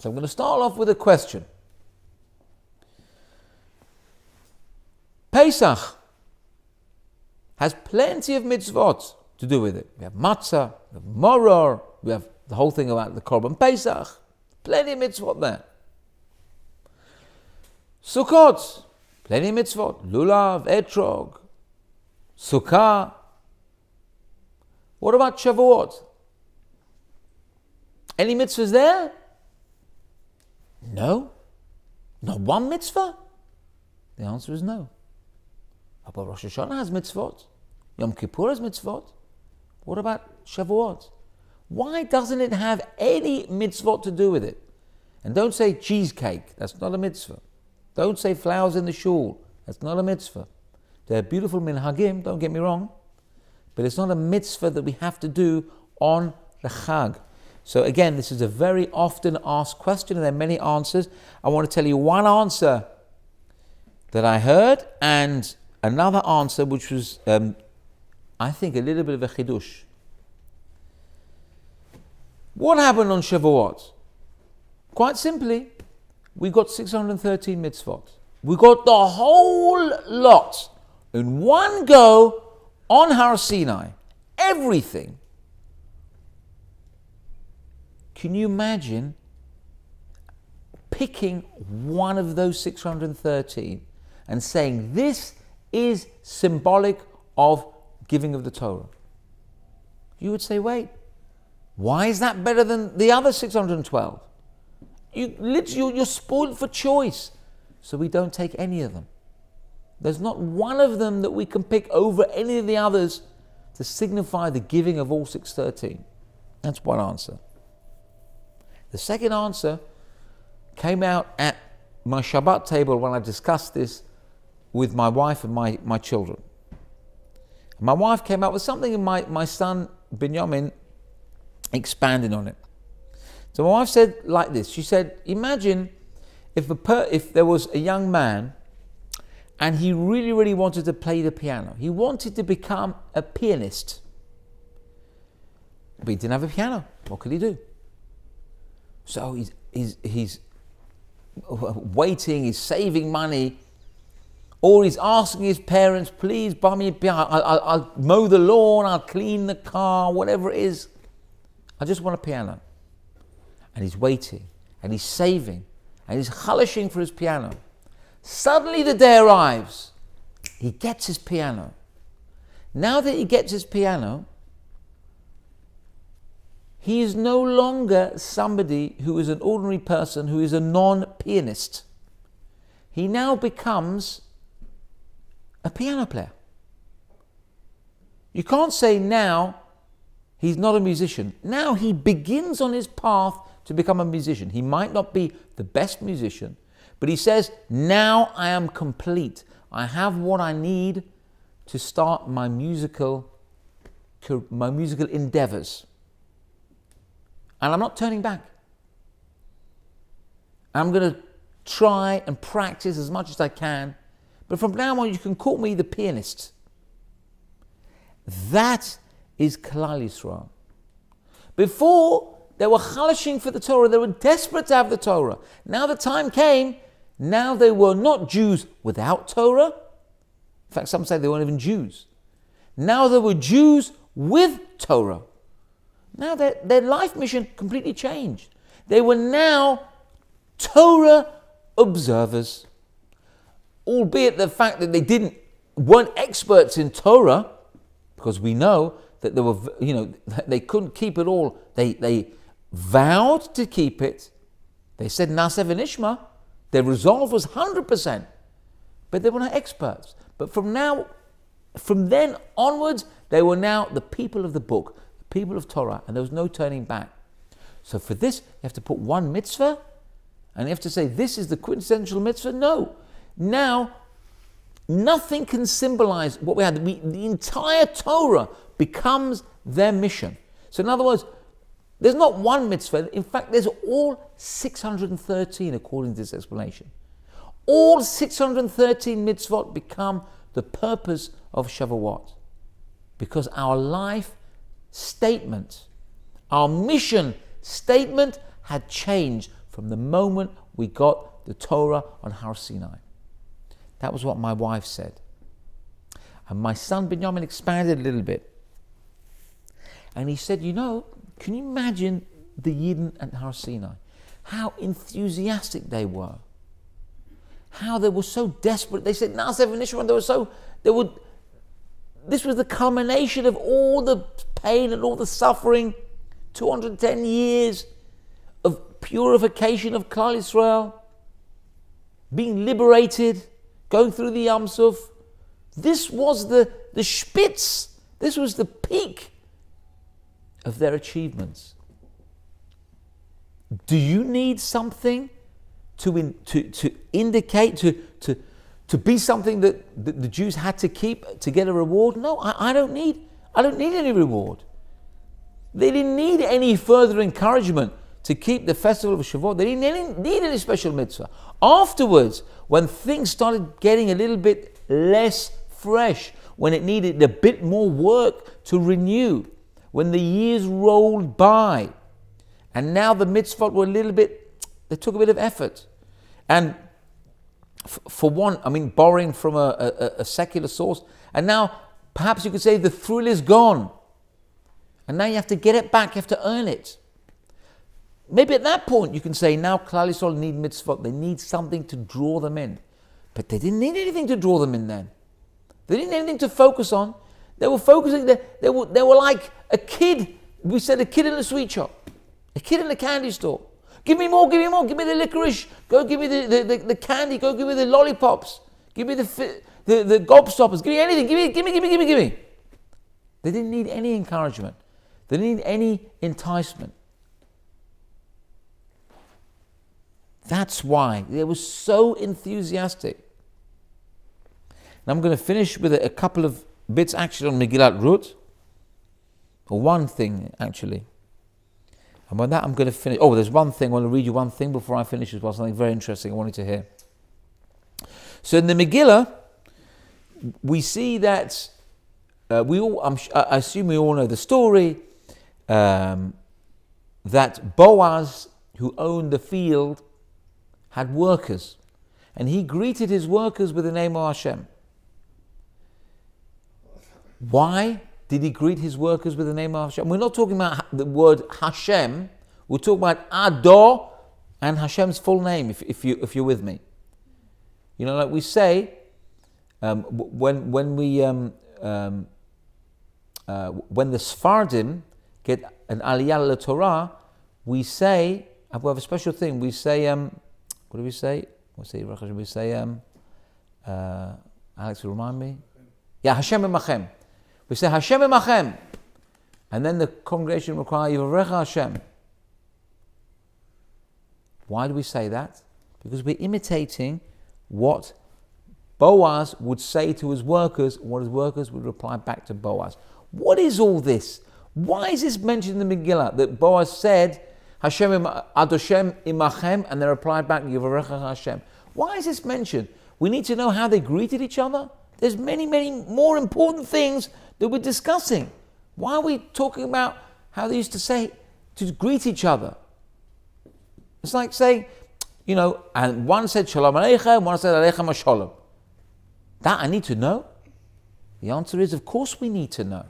So I'm going to start off with a question. Pesach has plenty of mitzvot to do with it. We have matzah, we have moror, we have the whole thing about the Korban Pesach. Plenty of mitzvot there. Sukkot, plenty of mitzvot. Lulav, etrog, sukkah. What about Shavuot? Any mitzvahs there? No. Not one mitzvah? The answer is no. But Rosh Hashanah has mitzvot. Yom Kippur has mitzvot. What about Shavuot? Why doesn't it have any mitzvot to do with it? And don't say cheesecake. That's not a mitzvah. Don't say flowers in the shul. That's not a mitzvah. They're beautiful minhagim, don't get me wrong. But it's not a mitzvah that we have to do on the Chag. So again, this is a very often asked question, and there are many answers. I want to tell you one answer that I heard, and another answer which was, I think, a little bit of a chidush. What happened on Shavuot? Quite simply, we got 613 mitzvot. We got the whole lot in one go on Har Sinai. Everything. Can you imagine picking one of those 613 and saying this is symbolic of giving of the Torah? You would say, wait, why is that better than the other 612? You're spoiled for choice. So we don't take any of them. There's not one of them that we can pick over any of the others to signify the giving of all 613. That's one answer. The second answer came out at my Shabbat table when I discussed this with my wife and my children. My wife came out with something, and my son Binyamin expanded on it. So my wife said like this. She said, imagine if there was a young man and he really, really wanted to play the piano. He wanted to become a pianist. But he didn't have a piano. What could he do? So he's waiting, he's saving money, or he's asking his parents, please buy me a piano. I'll mow the lawn, I'll clean the car, whatever it is. I just want a piano. And he's waiting, and he's saving, and he's chalashing for his piano. Suddenly the day arrives. He gets his piano. Now that he gets his piano, he is no longer somebody who is an ordinary person, who is a non-pianist. He now becomes a piano player. You can't say now he's not a musician. Now he begins on his path to become a musician. He might not be the best musician, but he says, now I am complete. I have what I need to start my musical endeavors. And I'm not turning back. I'm going to try and practice as much as I can. But from now on, you can call me the pianist. That is Klal Yisrael. Before, they were chalashing for the Torah. They were desperate to have the Torah. Now the time came. Now they were not Jews without Torah. In fact, some say they weren't even Jews. Now they were Jews with Torah. Now their life mission completely changed. They were now Torah observers. Albeit the fact that they weren't experts in Torah, because we know that they couldn't keep it all. They vowed to keep it. They said Naseh v'nishma. Their resolve was 100%. But they were not experts. But from then onwards, they were now the people of the book, the people of Torah, and there was no turning back. So for this, you have to put one mitzvah, and you have to say, this is the quintessential mitzvah? No. Now, nothing can symbolize what we had. The entire Torah becomes their mission. So in other words, there's not one mitzvah. In fact, there's all 613 according to this explanation. All 613 mitzvot become the purpose of Shavuot. Because our life statement, our mission statement had changed from the moment we got the Torah on Har Sinai. That was what my wife said. And my son Binyamin expanded a little bit. And he said, can you imagine the Yidden at Har Sinai? How enthusiastic they were. How they were so desperate. They said, Na'aseh v'nishma, this was the culmination of all the pain and all the suffering. 210 years of purification of Klal Yisrael, being liberated, going through the Yam Suf. This was the spitz. This was the peak of their achievements. Do you need something to indicate, to be something that the Jews had to keep to get a reward? No, I don't need any reward. They didn't need any further encouragement to keep the festival of Shavuot. They didn't need any special mitzvah. Afterwards, when things started getting a little bit less fresh, when it needed a bit more work to renew, when the years rolled by, and now the mitzvot were they took a bit of effort. And for one, borrowing from a secular source, and now perhaps you could say the thrill is gone. And now you have to get it back, you have to earn it. Maybe at that point you can say, now Klal Yisrael need mitzvot, they need something to draw them in. But they didn't need anything to draw them in then. They didn't need anything to focus on. They were focusing, they were like a kid, we said a kid in a sweet shop, a kid in a candy store. Give me more, give me the licorice, go give me the candy, go give me the lollipops, give me the gobstoppers, give me anything, give me. They didn't need any encouragement. They didn't need any enticement. That's why they were so enthusiastic. And I'm going to finish with a couple of bits actually on Megillat Ruth, or one thing actually. And by that I'm going to finish. Oh, there's one thing, I want to read you one thing before I finish as well, something very interesting I wanted to hear. So in the Megillah, we see that I assume we all know the story, that Boaz, who owned the field, had workers, and he greeted his workers with the name of Hashem. Why did he greet his workers with the name of Hashem? We're not talking about the word Hashem. We're talking about Ador and Hashem's full name. If you're with me, like we say when the Sephardim get an Aliyah LeTorah, we say, we have a special thing. We say, what do we say? We say, Alex, will remind me? Yeah, Hashem Emachem. We say Hashem Emachem. And then the congregation require Yivarecha Hashem. Why do we say that? Because we're imitating what Boaz would say to his workers, what his workers would reply back to Boaz. What is all this? Why is this mentioned in the Megillah that Boaz said, Hashem Adoshem Imachem, and they replied back, Yivarecha Hashem? Why is this mentioned? We need to know how they greeted each other. There's many, many more important things that we're discussing. Why are we talking about how they used to say to greet each other? It's like saying, and one said Shalom Aleichem, one said Aleichem HaShalom. That I need to know? The answer is, of course we need to know.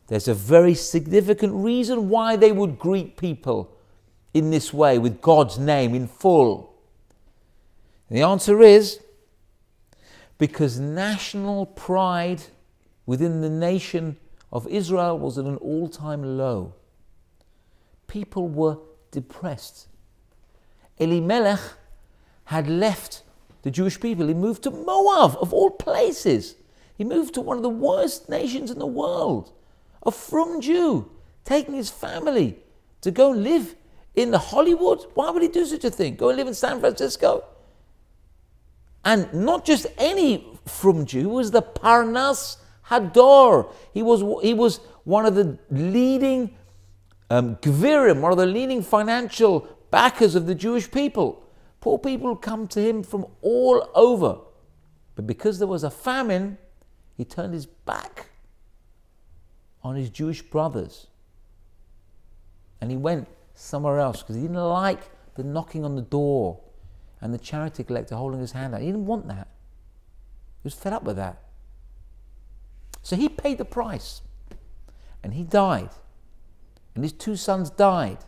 There's a very significant reason why they would greet people in this way, with God's name in full. And the answer is, because national pride within the nation of Israel was at an all-time low. People were depressed. Elimelech had left the Jewish people. He moved to Moab, of all places. He moved to one of the worst nations in the world. A frum Jew, taking his family to go live in Hollywood. Why would he do such a thing? Go and live in San Francisco? And not just any frum Jew, he was the Parnas Hador. He was one of the leading Gvirim, one of the leading financial backers of the Jewish people. Poor people come to him from all over. But because there was a famine, he turned his back on his Jewish brothers. And he went somewhere else because he didn't like the knocking on the door and the charity collector holding his hand out. He didn't want that. He was fed up with that. So he paid the price. And he died. And his 2 sons died.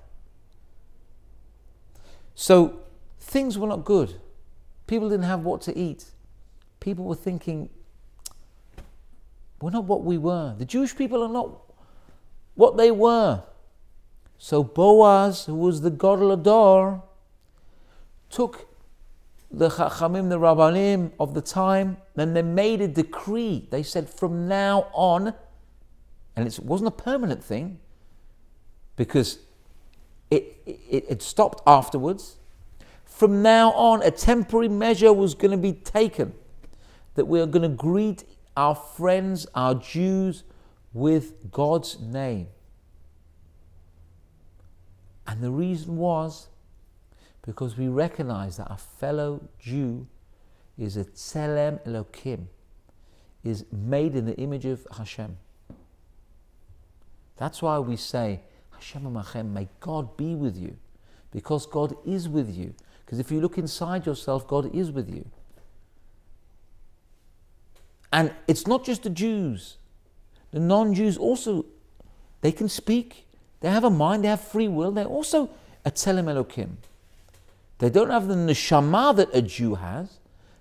So things were not good. People didn't have what to eat. People were thinking, we're not what we were. The Jewish people are not what they were. So Boaz, who was the Gadol Hador, took the Chachamim, the Rabbanim of the time, and they made a decree. They said from now on, and it wasn't a permanent thing, because it stopped afterwards. From now on, a temporary measure was going to be taken, that we are going to greet our friends, our Jews, with God's name. And the reason was because we recognize that a fellow Jew is a Tselem Elokim, is made in the image of Hashem. That's why we say, Hashem Amachem, may God be with you, because God is with you. Because if you look inside yourself, God is with you. And it's not just the Jews. The non-Jews also, they can speak, they have a mind, they have free will, they're also a Tselem Elokim. They don't have the neshama that a Jew has,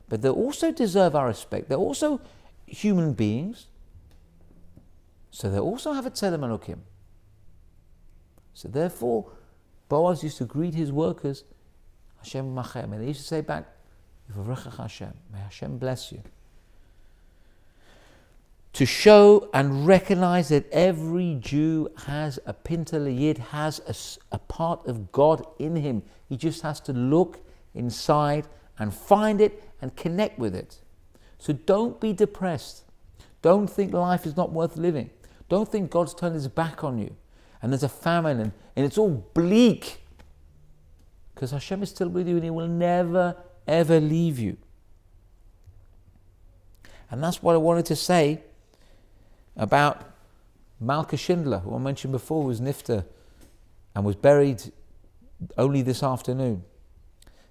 but they also deserve our respect. They're also human beings. So they also have a Tselem Elokim. So therefore, Boaz used to greet his workers, Hashem Machem, and they used to say back, Yivarechecha Hashem, may Hashem bless you. To show and recognize that every Jew has a Pinta Yid, has a part of God in him. He just has to look inside and find it and connect with it. So don't be depressed. Don't think life is not worth living. Don't think God's turned his back on you and there's a famine and it's all bleak. Because Hashem is still with you and he will never, ever leave you. And that's what I wanted to say about Malka Schindler, who I mentioned before, was Nifta and was buried only this afternoon.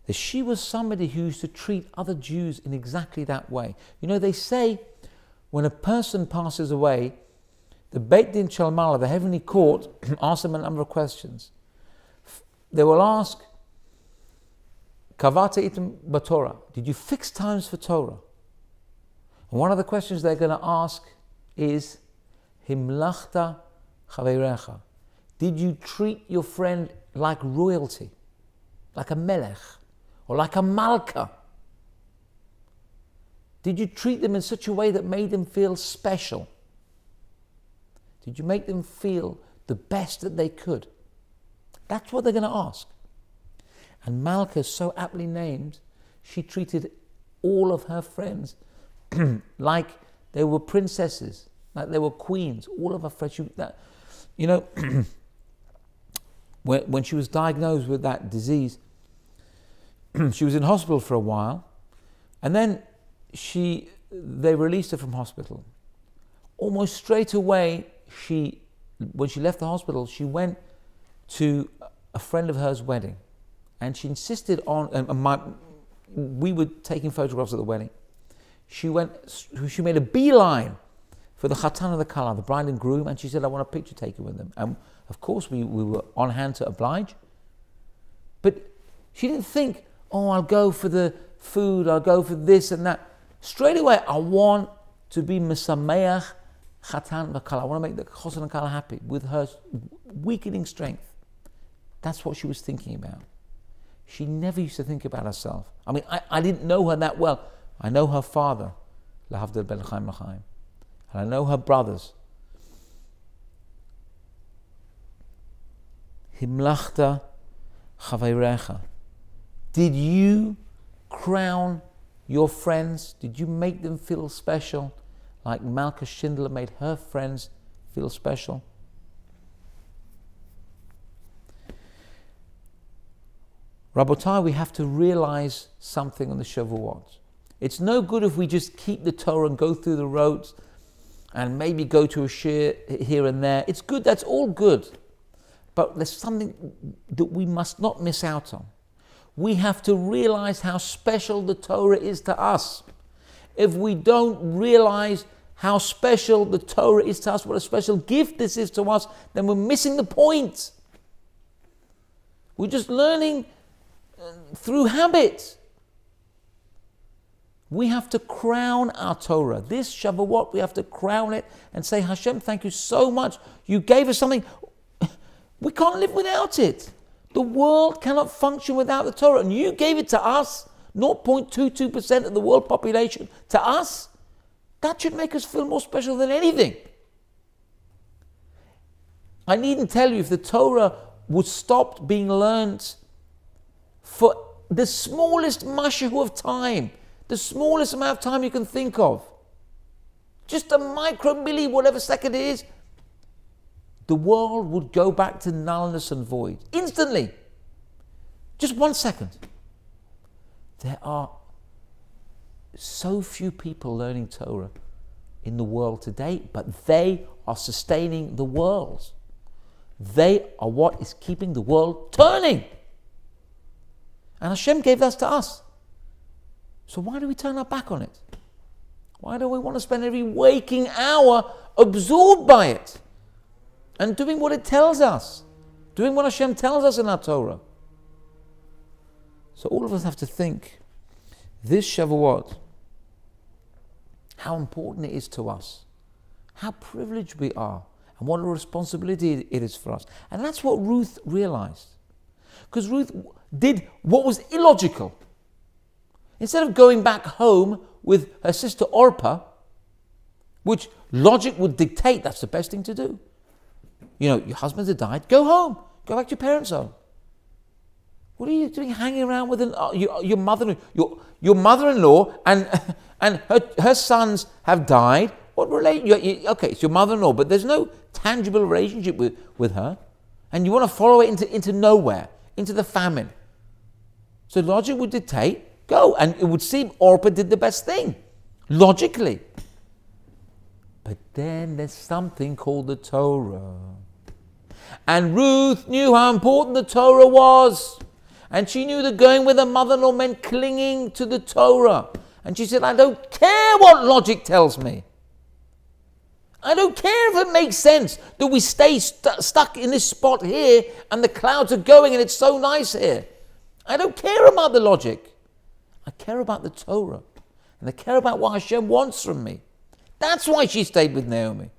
That she was somebody who used to treat other Jews in exactly that way. You know, they say when a person passes away, the Beit Din Shel Ma'ala, the heavenly court, asks them a number of questions. They will ask, Kavata item b'Torah, did you fix times for Torah? And one of the questions they're going to ask is, Himlachta Chaveirecha, did you treat your friend like royalty, like a melech, or like a malka? Did you treat them in such a way that made them feel special? Did you make them feel the best that they could? That's what they're going to ask. And Malka, so aptly named, she treated all of her friends like they were princesses, like they were queens. All of her friends, when she was diagnosed with that disease, she was in hospital for a while, and then they released her from hospital. Almost straight away, when she left the hospital, she went to a friend of hers' wedding, and she insisted on. We were taking photographs of the wedding. She made a beeline for the Chatan and the Kala, the bride and groom, and she said, "I want a picture taken with them." And of course, we were on hand to oblige. But she didn't think, "Oh, I'll go for the food. I'll go for this and that." Straight away, I want to be Mesameach Chatan and Kala. I want to make the Chatan and Kala happy with her weakening strength. That's what she was thinking about. She never used to think about herself. I mean, I didn't know her that well. I know her father, Lahavdil Ben Chaim L'Chaim, and I know her brothers. Himlachta Chaveirecha. Did you crown your friends? Did you make them feel special, like Malka Schindler made her friends feel special? Rabotai, we have to realize something on the Shavuot. It's no good if we just keep the Torah and go through the roads and maybe go to a shir here and there. It's good, that's all good. But there's something that we must not miss out on. We have to realize how special the Torah is to us. If we don't realize how special the Torah is to us, what a special gift this is to us, then we're missing the point. We're just learning through habit. We have to crown our Torah. This Shavuot, we have to crown it and say, Hashem, thank you so much. You gave us something. We can't live without it. The world cannot function without the Torah. And you gave it to us, 0.22% of the world population, to us. That should make us feel more special than anything. I needn't tell you, if the Torah would stop being learned for the smallest mashahu of time, the smallest amount of time you can think of, just a micro-milli, whatever second it is, the world would go back to nullness and void instantly. Just 1 second. There are so few people learning Torah in the world today, but they are sustaining the world. They are what is keeping the world turning. And Hashem gave that to us. So why do we turn our back on it? Why do we want to spend every waking hour absorbed by it and doing what it tells us, doing what Hashem tells us in our Torah? So all of us have to think, this Shavuot, how important it is to us, how privileged we are, and what a responsibility it is for us. And that's what Ruth realized. Because Ruth did what was illogical. Instead of going back home with her sister Orpah, which logic would dictate that's the best thing to do. You know, your husband had died, go home, go back to your parents' home. What are you doing hanging around with your mother-in-law and her sons have died? What okay, it's your mother-in-law, but there's no tangible relationship with her. And you want to follow it into nowhere, into the famine. So logic would dictate, go. And it would seem Orpah did the best thing, logically. But then there's something called the Torah. And Ruth knew how important the Torah was. And she knew that going with her mother-in-law meant clinging to the Torah. And she said, I don't care what logic tells me. I don't care if it makes sense that we stay stuck in this spot here and the clouds are going and it's so nice here. I don't care about the logic. I care about the Torah. And I care about what Hashem wants from me. That's why she stayed with Naomi.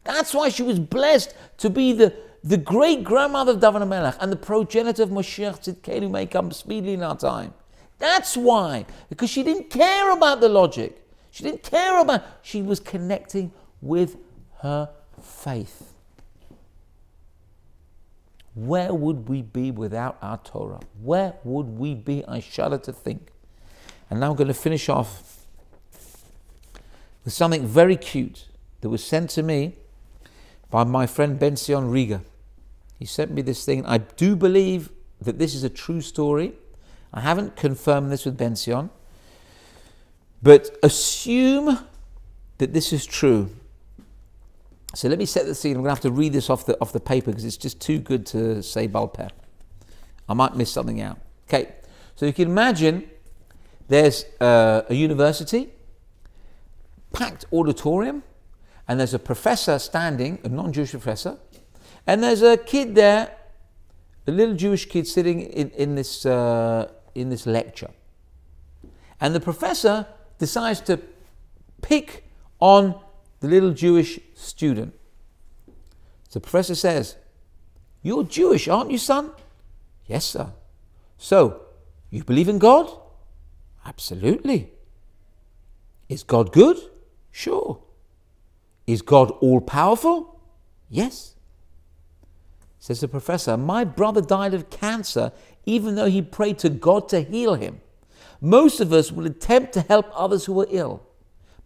That's why she was blessed to be the great-grandmother of David HaMelech and the progenitor of Moshiach Tzidkenu, who may come speedily in our time. That's why. Because she didn't care about the logic. She didn't care about... She was connecting with her faith. Where would we be without our Torah? Where would we be? I shudder to think. And now I'm going to finish off with something very cute that was sent to me by my friend Ben-Sion Riga. He sent me this thing. I do believe that this is a true story. I haven't confirmed this with Ben-Sion, but assume that this is true. So let me set the scene. I'm going to have to read this off the paper because it's just too good to say balpeh. I might miss something out. Okay, so you can imagine there's a university, packed auditorium, and there's a professor standing, a non-Jewish professor, and there's a kid there, a little Jewish kid sitting in this lecture. And the professor decides to pick on the little Jewish student. So the professor says, "You're Jewish, aren't you, son?" "Yes, sir." "So, you believe in God?" "Absolutely." "Is God good?" "Sure." "Is God all-powerful?" "Yes." Says the professor, "My brother died of cancer even though he prayed to God to heal him. Most of us will attempt to help others who are ill,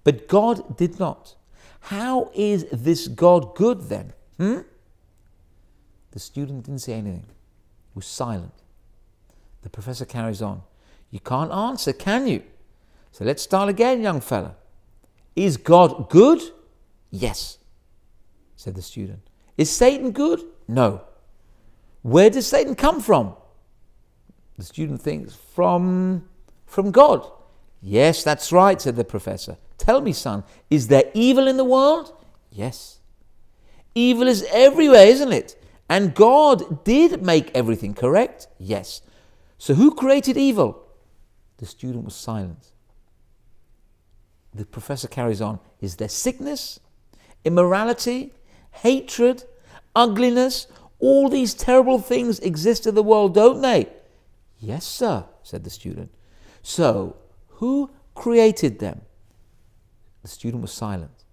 but God did not. How is this God good then?" The student didn't say anything. He was silent. The professor carries on. "You can't answer, can you? So let's start again, young fella. Is God good?" "Yes," said the student. "Is Satan good?" "No." "Where does Satan come from?" The student thinks, from God. Yes, that's right, said the professor. Tell me, son, is there evil in the world? Yes. Evil is everywhere, isn't it? And God did make everything, correct? Yes. So who created evil? The student was silent. The professor carries on. Is there sickness, immorality, hatred, ugliness? All these terrible things exist in the world, don't they? Yes, sir, said the student. So, who created them? The student was silent.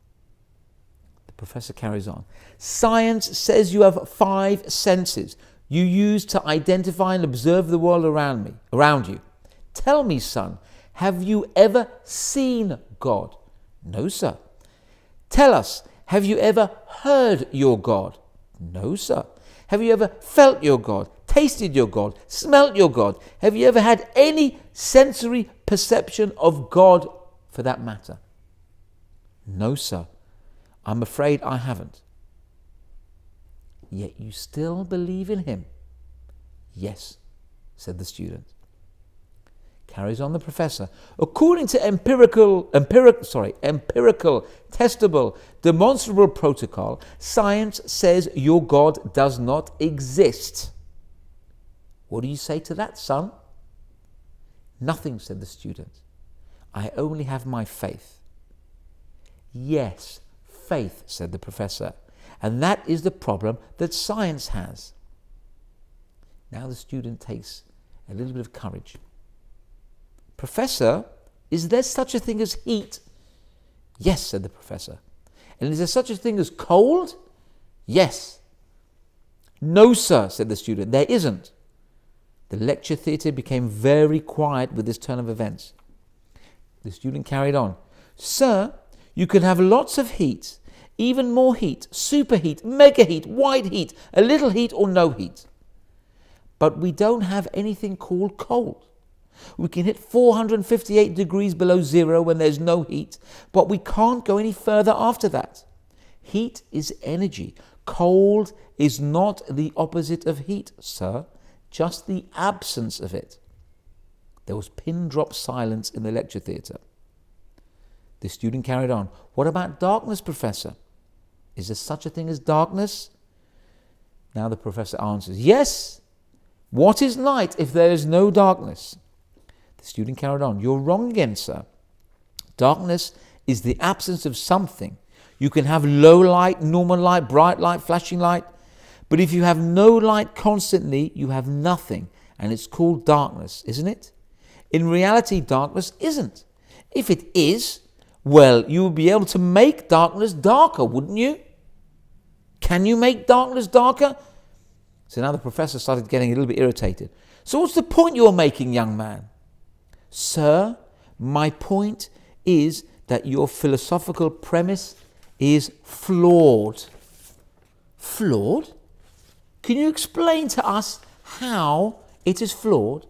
The professor carries on. Science says you have 5 senses you use to identify and observe the world around you. Tell me, son, have you ever seen God? No, sir. Tell us, have you ever heard your God? No, sir. Have you ever felt your God, tasted your God, smelt your God? Have you ever had any sensory perception of God for that matter? No, sir. I'm afraid I haven't. Yet you still believe in him? Yes, said the student. Carries on the professor. According to empirical, testable, demonstrable protocol, science says your God does not exist. What do you say to that, son? Nothing, said the student. I only have my faith. Yes, faith, said the professor. And that is the problem that science has. Now the student takes a little bit of courage. Professor, is there such a thing as heat? Yes, said the professor. And is there such a thing as cold? Yes. No, sir, said the student, there isn't. The lecture theatre became very quiet with this turn of events. The student carried on. Sir, you can have lots of heat, even more heat, superheat, mega heat, white heat, a little heat or no heat. But we don't have anything called cold. We can hit 458 degrees below zero when there's no heat, but we can't go any further after that. Heat is energy. Cold is not the opposite of heat, sir, just the absence of it. There was pin-drop silence in the lecture theatre. The student carried on. What about darkness, professor? Is there such a thing as darkness? Now the professor answers, yes. What is light if there is no darkness? The student carried on. You're wrong again, sir. Darkness is the absence of something. You can have low light, normal light, bright light, flashing light. But if you have no light constantly, you have nothing. And it's called darkness, isn't it? In reality, darkness isn't. If it is, well, you would be able to make darkness darker, wouldn't you? Can you make darkness darker? So now the professor started getting a little bit irritated. So what's the point you're making, young man? Sir, my point is that your philosophical premise is flawed. Flawed? Can you explain to us how it is flawed?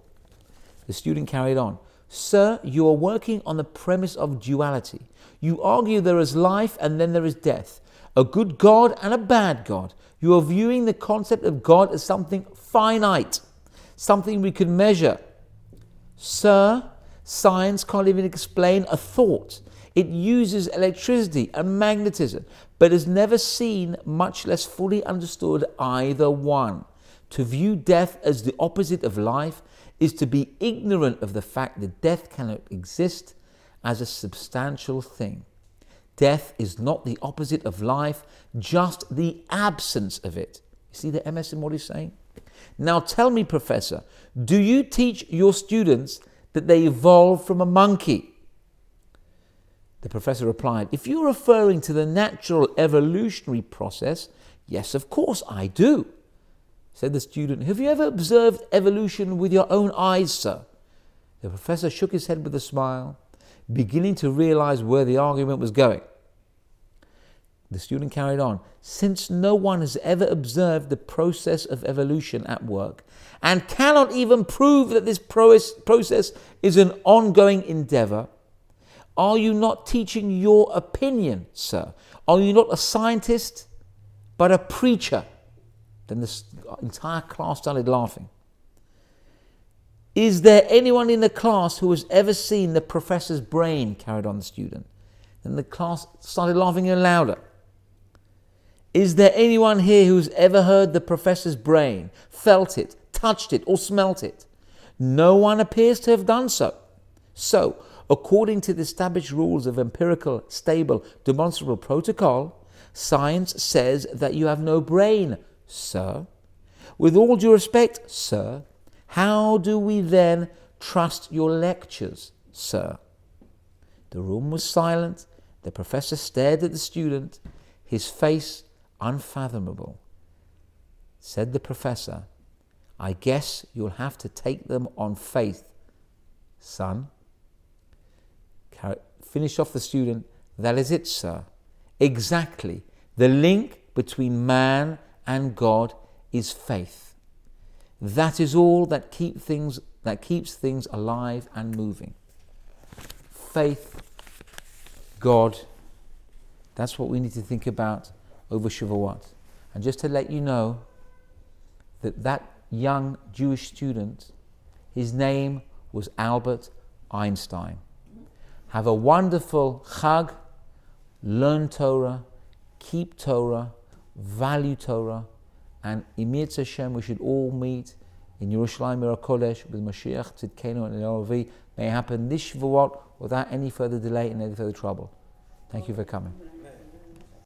The student carried on. Sir, you are working on the premise of duality. You argue there is life and then there is death, a good God and a bad God. You are viewing the concept of God as something finite, something we can measure. Sir, science can't even explain a thought. It uses electricity and magnetism, but has never seen, much less fully understood, either one. To view death as the opposite of life is to be ignorant of the fact that death cannot exist as a substantial thing. Death is not the opposite of life, just the absence of it. You see the MS in what he's saying? Now tell me, Professor, do you teach your students that they evolved from a monkey? The professor replied, if you're referring to the natural evolutionary process, yes, of course I do. Said the student, have you ever observed evolution with your own eyes, sir? The professor shook his head with a smile, beginning to realize where the argument was going. The student carried on. Since no one has ever observed the process of evolution at work and cannot even prove that this process is an ongoing endeavor, are you not teaching your opinion, sir? Are you not a scientist, but a preacher? Then the entire class started laughing. Is there anyone in the class who has ever seen the professor's brain? Carried on the student. Then the class started laughing even louder. Is there anyone here who's ever heard the professor's brain, felt it, touched it, or smelt it? No one appears to have done so. So, according to the established rules of empirical, stable, demonstrable protocol, science says that you have no brain, sir. With all due respect, sir, how do we then trust your lectures, sir? The room was silent. The professor stared at the student, his face unfathomable. Said the professor, I guess you'll have to take them on faith, son. Finish off the student, that is it, sir. Exactly. The link between man and God is faith. That is all that keeps things alive and moving. Faith, God, that's what we need to think about over Shavuot. And just to let you know that young Jewish student, his name was Albert Einstein. Have a wonderful Chag, learn Torah, keep Torah, value Torah, and Imir Hashem, we should all meet in Yerushalayim Ir HaKodesh with Mashiach Tzidkenu and Elvi. May it happen this Shavuot without any further delay and any further trouble. Thank you for coming.